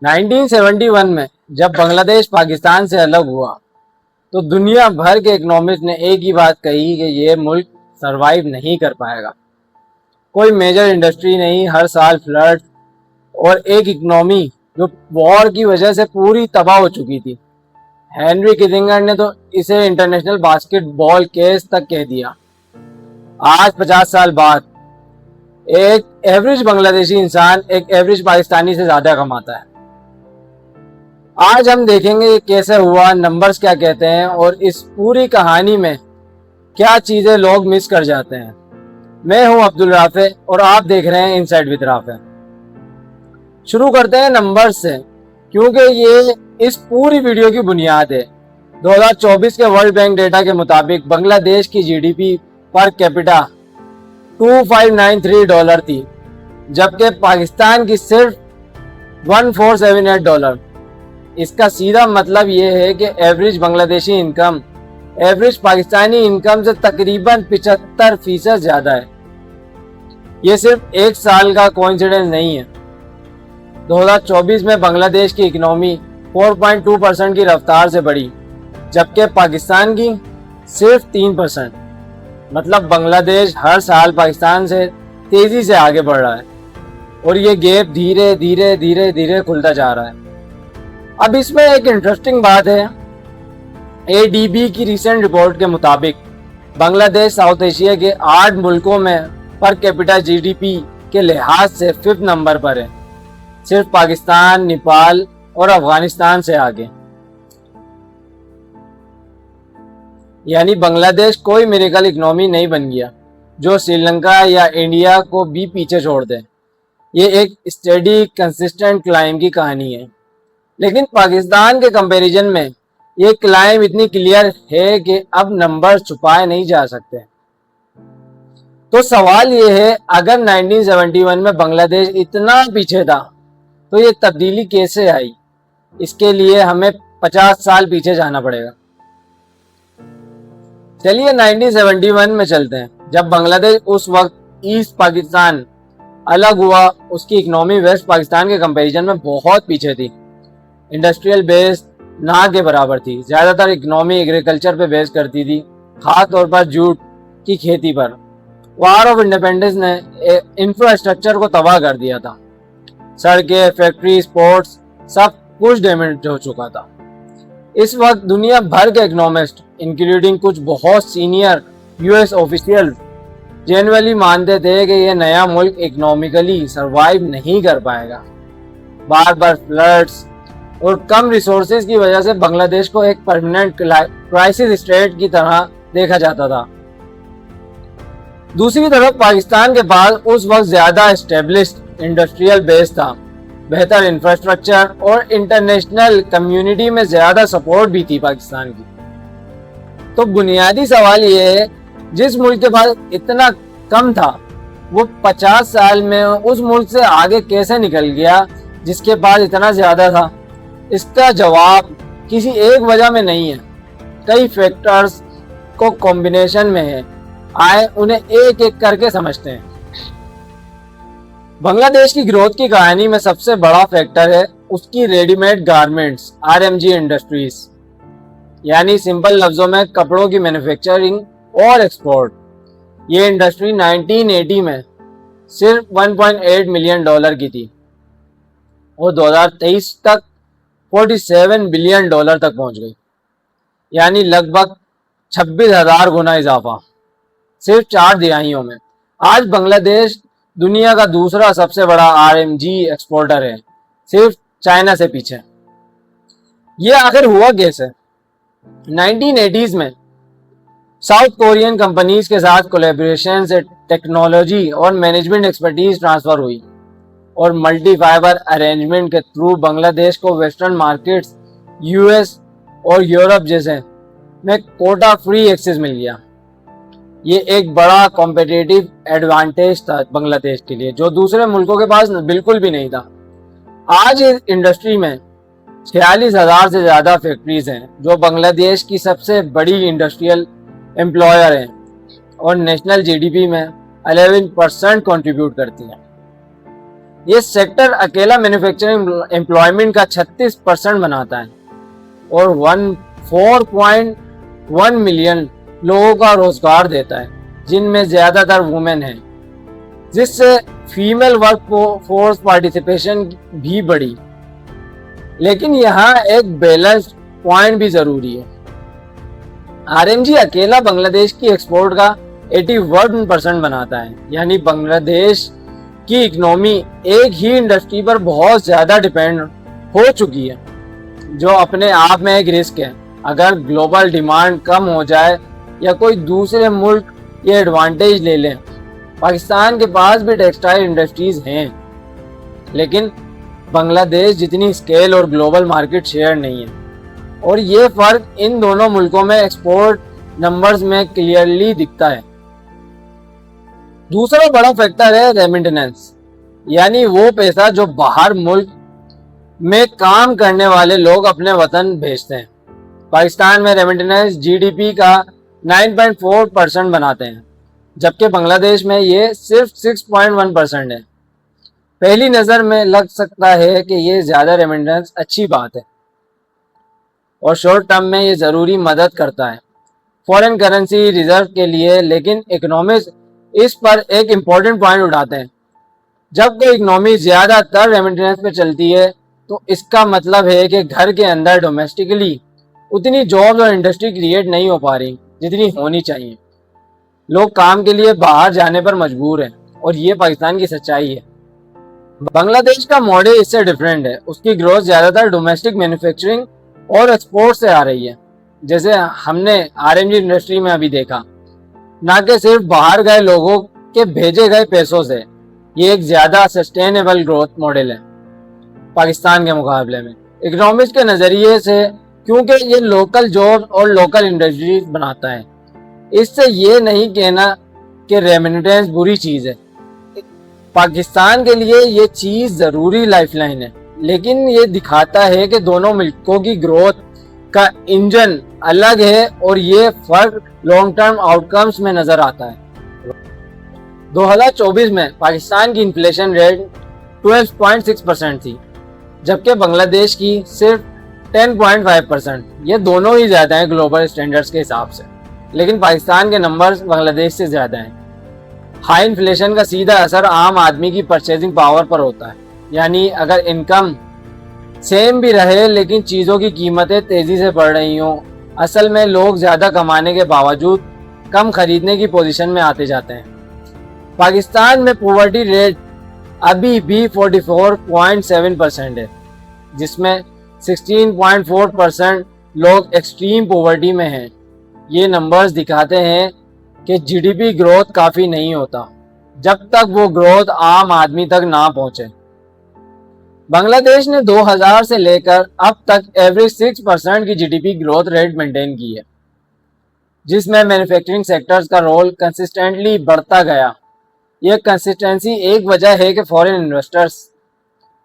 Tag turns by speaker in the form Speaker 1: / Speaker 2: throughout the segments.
Speaker 1: 1971 में जब बांग्लादेश पाकिस्तान से अलग हुआ तो दुनिया भर के इकोनॉमिस्ट ने एक ही बात कही कि ये मुल्क सरवाइव नहीं कर पाएगा। कोई मेजर इंडस्ट्री नहीं, हर साल फ्लड और एक इकोनॉमी जो वॉर की वजह से पूरी तबाह हो चुकी थी। हेनरी किसिंगर ने तो इसे इंटरनेशनल बास्केटबॉल केस तक कह दिया। आज 50 साल बाद एक एवरेज बांग्लादेशी इंसान एक एवरेज पाकिस्तानी से ज्यादा कमाता है। आज हम देखेंगे कि कैसे हुआ, नंबर्स क्या कहते हैं और इस पूरी कहानी में क्या चीजें लोग मिस कर जाते हैं। मैं हूं अब्दुल राफे और आप देख रहे हैं इनसाइड विद राफे। शुरू करते हैं नंबर्स से, क्योंकि ये इस पूरी वीडियो की बुनियाद है। 2024 के वर्ल्ड बैंक डेटा के मुताबिक बांग्लादेश की जीडीपी पर कैपिटा $2593 थी, जबकि पाकिस्तान की सिर्फ $1478। इसका सीधा मतलब ये है कि average Bangladeshi income average Pakistani income से तकरीबन 75% ज्यादा है। ये सिर्फ एक साल का कोइंसिडेंस नहीं है। 2024 में बांग्लादेश की इकोनॉमी 4.2% की रफ्तार से बढ़ी, जबकि पाकिस्तान की सिर्फ 3%। मतलब बांग्लादेश हर साल पाकिस्तान से तेजी से आगे बढ़ रहा है और ये गैप धीरे धीरे धीरे धीरे खुलता जा रहा है। अब इसमें एक इंटरेस्टिंग बात है। एडीबी की रिसेंट रिपोर्ट के मुताबिक बांग्लादेश साउथ एशिया के 8 मुल्कों में पर कैपिटा जीडीपी के लिहाज से 5th नंबर पर है, सिर्फ पाकिस्तान, नेपाल और अफगानिस्तान से आगे। यानी बांग्लादेश कोई मिरेकल इकोनॉमी नहीं बन गया जो श्रीलंका या इंडिया को भी पीछे छोड़ दे। ये एक स्टेडी कंसिस्टेंट क्लाइम की कहानी है। लेकिन पाकिस्तान के कंपैरिजन में ये क्लाइम इतनी क्लियर है कि अब नंबर छुपाए नहीं जा सकते। तो सवाल ये है, अगर 1971 में बांग्लादेश इतना पीछे था तो ये तब्दीली कैसे आई? इसके लिए हमें 50 साल पीछे जाना पड़ेगा। चलिए 1971 में चलते हैं, जब बांग्लादेश उस वक्त ईस्ट पाकिस्तान अलग हुआ। उसकी इकोनॉमी वेस्ट पाकिस्तान के कंपैरिजन में बहुत पीछे थी। इंडस्ट्रियल बेस ना के बराबर थी। ज्यादातर इकोनॉमी एग्रीकल्चर पे बेस करती थी, खास तौर पर जूट की खेती पर। वार ऑफ इंडिपेंडेंस ने इंफ्रास्ट्रक्चर को तबाह कर दिया था। सड़कें, फैक्ट्री, स्पोर्ट्स सब कुछ डैमेज हो चुका था। इस वक्त दुनिया भर के इकोनॉमिस्ट इंक्लूडिंग कुछ बहुत सीनियर यूएस ऑफिशियल जेन्युइनली मानते थे कि यह नया मुल्क इकोनॉमिकली सरवाइव नहीं कर पाएगा। बार बार फ्लड्स और कम रिसोर्सेज की वजह से बांग्लादेश को एक परमानेंट क्राइसिस स्टेट की तरह देखा जाता था। दूसरी तरफ पाकिस्तान के पास उस वक्त ज्यादा एस्टेब्लिश्ड इंडस्ट्रियल बेस था, बेहतर इंफ्रास्ट्रक्चर और इंटरनेशनल कम्युनिटी में ज्यादा सपोर्ट भी थी पाकिस्तान की। तो बुनियादी सवाल ये है, जिस मुल्क के पास इतना कम था वो 50 साल में उस मुल्क से आगे कैसे निकल गया जिसके पास इतना ज्यादा था? इसका जवाब किसी एक वजह में नहीं है, कई फैक्टर्स को कॉम्बिनेशन में है। आए उन्हें एक एक करके समझते हैं। बांग्लादेश की ग्रोथ की कहानी में सबसे बड़ा फैक्टर है उसकी रेडीमेड गारमेंट्स आरएमजी इंडस्ट्रीज, यानी सिंपल लफ्जों में कपड़ों की मैन्युफैक्चरिंग और एक्सपोर्ट। ये इंडस्ट्री 1980 में सिर्फ $1.8 मिलियन की थी और 2023 तक $47 बिलियन तक पहुंच गई, यानी लगभग 26,000 गुना इजाफा सिर्फ 4 दिहाइयों में। आज बांग्लादेश दुनिया का दूसरा सबसे बड़ा आरएमजी एक्सपोर्टर है, सिर्फ चाइना से पीछे। ये आखिर हुआ कैसे? 1980s में साउथ कोरियन कंपनीज के साथ कोलैबोरेशन से टेक्नोलॉजी और मैनेजमेंट एक्सपर्टीज ट्रांसफर हुई और मल्टी फाइबर अरेंजमेंट के थ्रू बांग्लादेश को वेस्टर्न मार्केट्स, यूएस और यूरोप जैसे में कोटा फ्री एक्सेस मिल गया। ये एक बड़ा कॉम्पिटिटिव एडवांटेज था बांग्लादेश के लिए, जो दूसरे मुल्कों के पास बिल्कुल भी नहीं था। आज इस इंडस्ट्री में 46,000 से ज्यादा फैक्ट्रीज हैं, जो बांग्लादेश की सबसे बड़ी इंडस्ट्रियल एम्प्लॉयर हैं और नेशनल जीडीपी में 11% कंट्रीब्यूट करती हैं। ये सेक्टर अकेला मैन्युफैक्चरिंग एम्प्लॉयमेंट का 36% बनाता है और 4.1 मिलियन लोगों का रोजगार देता है, जिनमें ज्यादातर वुमेन हैं, जिससे फीमेल वर्क फोर्स पार्टिसिपेशन भी बढ़ी। लेकिन यहाँ एक बैलेंस पॉइंट भी जरूरी है। आरएमजी अकेला बांग्लादेश की एक्सपोर्ट का 81% बनाता है, यानी बांग्लादेश की इकोनॉमी एक ही इंडस्ट्री पर बहुत ज्यादा डिपेंड हो चुकी है, जो अपने आप में एक रिस्क है। अगर ग्लोबल डिमांड कम हो जाए या कोई दूसरे मुल्क ये एडवांटेज ले लें। पाकिस्तान के पास भी टेक्सटाइल इंडस्ट्रीज हैं, लेकिन बांग्लादेश जितनी स्केल और ग्लोबल मार्केट शेयर नहीं है, और ये फर्क इन दोनों मुल्कों में एक्सपोर्ट नंबर्स में क्लियरली दिखता है। दूसरा बड़ा फैक्टर है रेमिटेंस, यानी वो पैसा जो बाहर मुल्क में काम करने वाले लोग अपने वतन भेजते हैं। पाकिस्तान में रेमिटेंस जीडीपी का 9.4% बनाते हैं, जबकि बांग्लादेश में ये सिर्फ 6.1% है। पहली नज़र में लग सकता है कि ये ज़्यादा रेमिटेंस अच्छी बात है और शॉर्ट टर्म में ये ज़रूरी मदद करता है फॉरेन करेंसी रिजर्व के लिए, लेकिन इकोनॉमिस्ट इस पर एक इम्पोर्टेंट पॉइंट उठाते हैं। जब कोई इकोनॉमी ज़्यादातर रेमिटेंस पे चलती है तो इसका मतलब है कि घर के अंदर डोमेस्टिकली उतनी जॉब्स और इंडस्ट्री क्रिएट नहीं हो पा रही जितनी होनी चाहिए। लोग काम के लिए बाहर जाने पर मजबूर हैं और ये पाकिस्तान की सच्चाई है। बांग्लादेश का मॉडल इससे डिफरेंट है। उसकी ग्रोथ ज़्यादातर डोमेस्टिक मैन्युफैक्चरिंग और एक्सपोर्ट से आ रही है, जैसे हमने आरएमजी इंडस्ट्री में अभी देखा, ना कि सिर्फ बाहर गए लोगों के भेजे गए पैसों से। ये एक ज़्यादा सस्टेनेबल ग्रोथ मॉडल है पाकिस्तान के मुकाबले में इकोनॉमिक्स के नज़रिए से, क्योंकि ये लोकल जॉब और लोकल इंडस्ट्रीज बनाता है। इससे ये नहीं कहना कि रेमिटेंस बुरी चीज़ है। पाकिस्तान के लिए ये चीज़ ज़रूरी लाइफलाइन है, लेकिन ये दिखाता है कि दोनों मुल्कों की ग्रोथ का इंजन अलग है और ये फर्क लॉन्ग टर्म आउटकम्स में नज़र आता है। 2024 में पाकिस्तान की इन्फ्लेशन रेट 12.6% थी, जबकि बांग्लादेश की सिर्फ 10.5%। ये दोनों ही ज़्यादा हैं ग्लोबल स्टैंडर्ड्स के हिसाब से, लेकिन पाकिस्तान के नंबर्स बांग्लादेश से ज़्यादा हैं। हाई इन्फ्लेशन का सीधा असर आम आदमी की परचेजिंग पावर पर होता है, यानी अगर इनकम सेम भी रहे लेकिन चीज़ों की कीमतें तेज़ी से बढ़ रही हों, असल में लोग ज़्यादा कमाने के बावजूद कम खरीदने की पोजीशन में आते जाते हैं। पाकिस्तान में पॉवर्टी रेट अभी भी 44.7% है, जिसमें 16.4% लोग एक्सट्रीम पॉवर्टी में हैं। ये नंबर्स दिखाते हैं कि जीडीपी ग्रोथ काफ़ी नहीं होता जब तक वो ग्रोथ आम आदमी तक ना पहुंचे। बांग्लादेश ने 2000 से लेकर अब तक एवरेज 6% की जीडीपी ग्रोथ रेट मेंटेन की है, जिसमें मैन्युफैक्चरिंग सेक्टर्स का रोल कंसिस्टेंटली बढ़ता गया। यह कंसिस्टेंसी एक वजह है कि फॉरेन इन्वेस्टर्स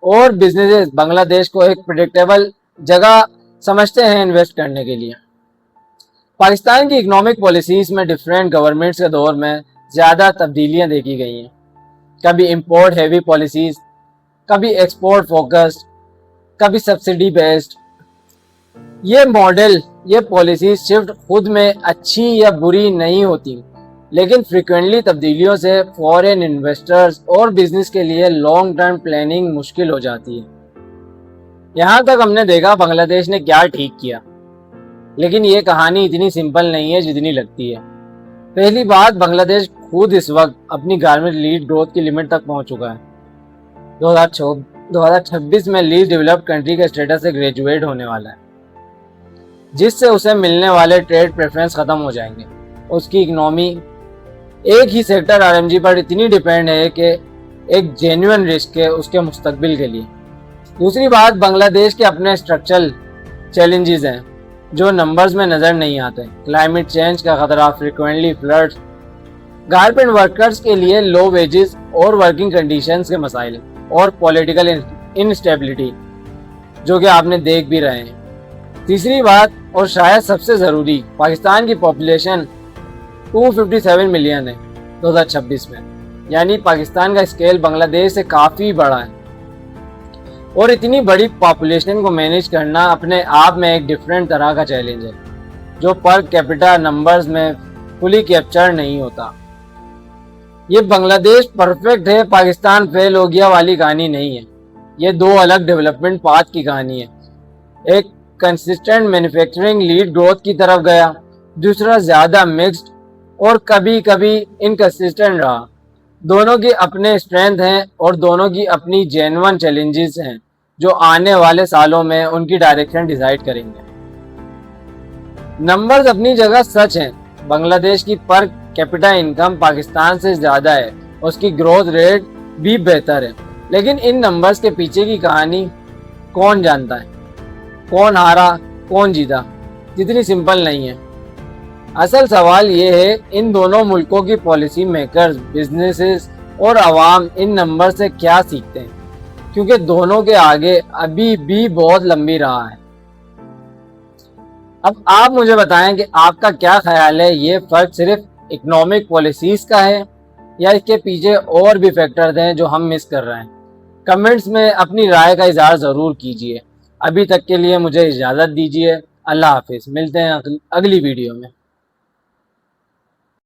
Speaker 1: और बिजनेसेस बांग्लादेश को एक प्रेडिक्टेबल जगह समझते हैं इन्वेस्ट करने के लिए। पाकिस्तान की इकोनॉमिक पॉलिसीज में डिफरेंट गवर्नमेंट्स के दौर में ज़्यादा तब्दीलियां देखी गई हैं। कभी इंपोर्ट हैवी पॉलिसीज, कभी एक्सपोर्ट फोकस्ड, कभी सब्सिडी बेस्ड। ये मॉडल, ये पॉलिसीज शिफ्ट खुद में अच्छी या बुरी नहीं होती, लेकिन फ्रिक्वेंटली तब्दीलियों से फॉरेन इन्वेस्टर्स और बिजनेस के लिए लॉन्ग टर्म प्लानिंग मुश्किल हो जाती है। यहाँ तक हमने देखा बांग्लादेश ने क्या ठीक किया, लेकिन ये कहानी इतनी सिंपल नहीं है जितनी लगती है। पहली बात, बांग्लादेश खुद इस वक्त अपनी गारमेंट लीड ग्रोथ की लिमिट तक पहुंच चुका है। 2026 में लीड डेवलप्ड कंट्री का स्टेटस से ग्रेजुएट होने वाला है, जिससे उसे मिलने वाले ट्रेड प्रेफरेंस खत्म हो जाएंगे। उसकी इकोनॉमी एक ही सेक्टर आरएमजी पर इतनी डिपेंड है कि एक जेन्युइन रिस्क है उसके मुस्तकबिल के लिए। दूसरी बात, बांग्लादेश के अपने स्ट्रक्चरल चैलेंजेस हैं जो नंबर्स में नज़र नहीं आते। क्लाइमेट चेंज का खतरा, फ्रिक्वेंटली फ्लड्स, गारमेंट वर्कर्स के लिए लो वेजेस और वर्किंग कंडीशंस के मसाइल, और पॉलिटिकल इनस्टेबिलिटी जो कि आपने देख भी रहे हैं। तीसरी बात, और शायद सबसे ज़रूरी, पाकिस्तान की पॉपुलेशन 257 मिलियन है 2026 में, यानी पाकिस्तान का स्केल बांग्लादेश से काफ़ी बड़ा है और इतनी बड़ी पॉपुलेशन को मैनेज करना अपने आप में एक डिफरेंट तरह का चैलेंज है जो पर कैपिटा नंबर्स में फुली कैप्चर नहीं होता। ये बांग्लादेश परफेक्ट है, पाकिस्तान फेल हो गया वाली कहानी नहीं है। ये दो अलग डेवलपमेंट पाथ की कहानी है। एक कंसिस्टेंट मैन्युफैक्चरिंग लीड ग्रोथ की तरफ गया, दूसरा ज़्यादा मिक्स्ड और कभी कभी इनकंसिस्टेंट रहा। दोनों की अपने स्ट्रेंथ हैं और दोनों की अपनी जेन्युइन चैलेंजेस हैं जो आने वाले सालों में उनकी डायरेक्शन डिसाइड करेंगे। नंबर्स अपनी जगह सच हैं। बांग्लादेश की पर कैपिटा इनकम पाकिस्तान से ज़्यादा है, उसकी ग्रोथ रेट भी बेहतर है, लेकिन इन नंबर्स के पीछे की कहानी कौन जानता है? कौन हारा, कौन जीता? जितनी सिंपल नहीं है। असल सवाल ये है, इन दोनों मुल्कों की पॉलिसी मेकर्स, बिजनेसेस और आवाम इन नंबर से क्या सीखते हैं, क्योंकि दोनों के आगे अभी भी बहुत लंबी राह है। अब आप मुझे बताएं कि आपका क्या ख्याल है, ये फर्क सिर्फ इकोनॉमिक पॉलिसीज का है या इसके पीछे और भी फैक्टर्स हैं जो हम मिस कर रहे हैं? कमेंट्स में अपनी राय का इजहार ज़रूर कीजिए। अभी तक के लिए मुझे इजाज़त दीजिए। अल्लाह हाफिज़। मिलते हैं अगली वीडियो में।